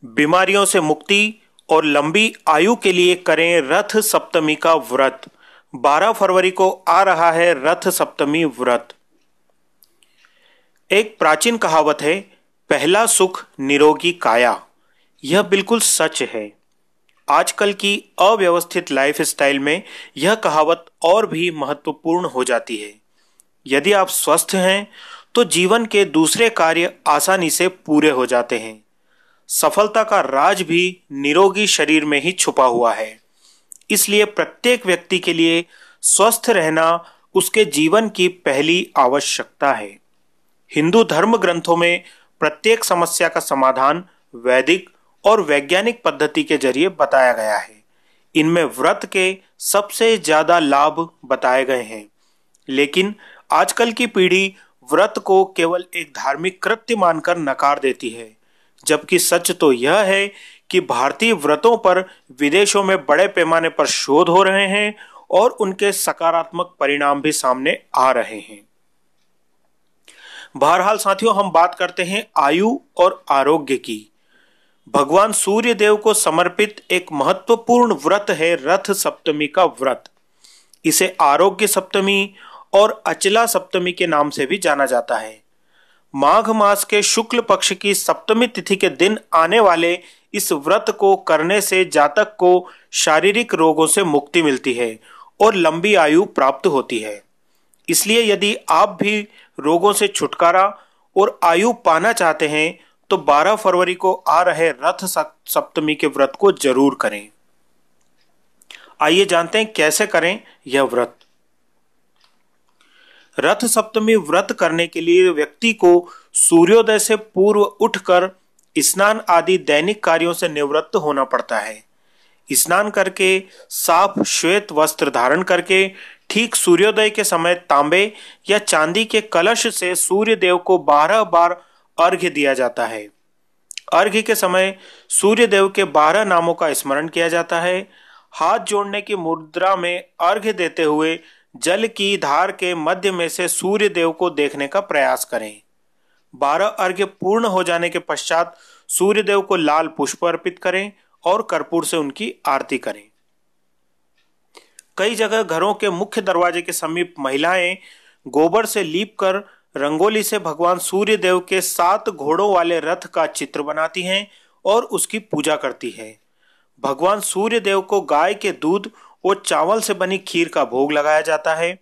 बीमारियों से मुक्ति और लंबी आयु के लिए करें रथ सप्तमी का व्रत। 12 फरवरी को आ रहा है रथ सप्तमी व्रत। एक प्राचीन कहावत है, पहला सुख निरोगी काया। यह बिल्कुल सच है। आजकल की अव्यवस्थित लाइफस्टाइल में यह कहावत और भी महत्वपूर्ण हो जाती है। यदि आप स्वस्थ हैं तो जीवन के दूसरे कार्य आसानी से पूरे हो जाते हैं। सफलता का राज भी निरोगी शरीर में ही छुपा हुआ है। इसलिए प्रत्येक व्यक्ति के लिए स्वस्थ रहना उसके जीवन की पहली आवश्यकता है। हिंदू धर्म ग्रंथों में प्रत्येक समस्या का समाधान वैदिक और वैज्ञानिक पद्धति के जरिए बताया गया है। इनमें व्रत के सबसे ज्यादा लाभ बताए गए हैं, लेकिन आजकल की पीढ़ी व्रत को केवल एक धार्मिक कृत्य मानकर नकार देती है, जबकि सच तो यह है कि भारतीय व्रतों पर विदेशों में बड़े पैमाने पर शोध हो रहे हैं और उनके सकारात्मक परिणाम भी सामने आ रहे हैं। बहरहाल साथियों, हम बात करते हैं आयु और आरोग्य की। भगवान सूर्य देव को समर्पित एक महत्वपूर्ण व्रत है रथ सप्तमी का व्रत। इसे आरोग्य सप्तमी और अचला सप्तमी के नाम से भी जाना जाता है। माघ मास के शुक्ल पक्ष की सप्तमी तिथि के दिन आने वाले इस व्रत को करने से जातक को शारीरिक रोगों से मुक्ति मिलती है और लंबी आयु प्राप्त होती है। इसलिए यदि आप भी रोगों से छुटकारा और आयु पाना चाहते हैं तो 12 फरवरी को आ रहे रथ सप्तमी के व्रत को जरूर करें। आइए जानते हैं कैसे करें यह व्रत। रथ सप्तमी व्रत करने के लिए व्यक्ति को सूर्योदय से पूर्व उठकर स्नान आदि दैनिक कार्यों से निवृत्त होना पड़ता है। स्नान करके साफ श्वेत वस्त्र धारण करके ठीक सूर्योदय के समय तांबे या चांदी के कलश से सूर्य देव को 12 बार अर्घ्य दिया जाता है। अर्घ्य के समय सूर्य देव के 12 नामों का स्मरण किया जाता है। हाथ जोड़ने की मुद्रा में अर्घ्य देते हुए जल की धार के मध्य में से सूर्य देव को देखने का प्रयास करें। 12 अर्घ्य पूर्ण हो जाने के पश्चात सूर्य देव को लाल पुष्प अर्पित करें और कर्पूर से उनकी आरती करें। कई जगह घरों के मुख्य दरवाजे के समीप महिलाएं गोबर से लीपकर रंगोली से भगवान सूर्य देव के 7 घोड़ों वाले रथ का चित्र बनाती हैं और उसकी पूजा करती है। भगवान सूर्य देव को गाय के दूध और चावल से बनी खीर का भोग लगाया जाता है।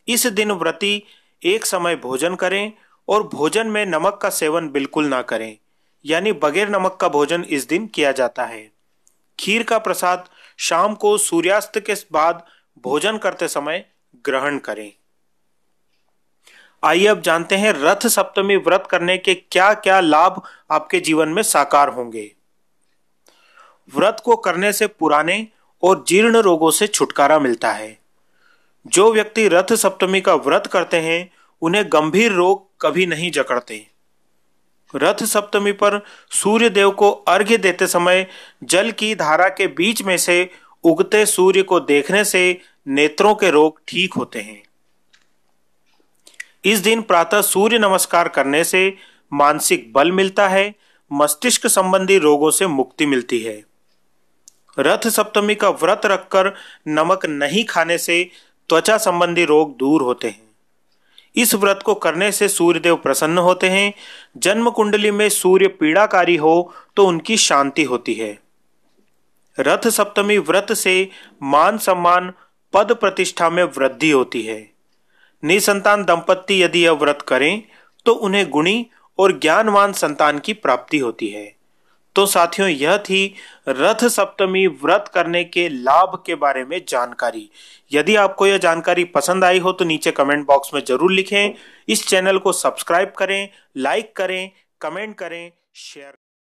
इस दिन व्रती एक समय भोजन करें और भोजन में नमक का सेवन बिल्कुल ना करें, यानी बगैर नमक का भोजन इस दिन किया जाता है। खीर का प्रसाद शाम को सूर्यास्त के बाद भोजन करते समय ग्रहण करें। आइए अब जानते हैं रथ सप्तमी व्रत करने के क्या क्या लाभ आपके जीवन में साकार होंगे। व्रत को करने से पुराने और जीर्ण रोगों से छुटकारा मिलता है। जो व्यक्ति रथ सप्तमी का व्रत करते हैं उन्हें गंभीर रोग कभी नहीं जकड़ते। रथ सप्तमी पर सूर्य देव को अर्घ्य देते समय जल की धारा के बीच में से उगते सूर्य को देखने से नेत्रों के रोग ठीक होते हैं। इस दिन प्रातः सूर्य नमस्कार करने से मानसिक बल मिलता है, मस्तिष्क संबंधी रोगों से मुक्ति मिलती है। रथ सप्तमी का व्रत रखकर नमक नहीं खाने से त्वचा संबंधी रोग दूर होते हैं। इस व्रत को करने से सूर्यदेव प्रसन्न होते हैं। जन्म कुंडली में सूर्य पीड़ाकारी हो तो उनकी शांति होती है। रथ सप्तमी व्रत से मान सम्मान पद प्रतिष्ठा में वृद्धि होती है। निसंतान दंपत्ति यदि यह व्रत करें तो उन्हें गुणी और ज्ञानवान संतान की प्राप्ति होती है। तो साथियों, यह थी रथ सप्तमी व्रत करने के लाभ के बारे में जानकारी। यदि आपको यह जानकारी पसंद आई हो तो नीचे कमेंट बॉक्स में जरूर लिखें। इस चैनल को सब्सक्राइब करें, लाइक करें, कमेंट करें, शेयर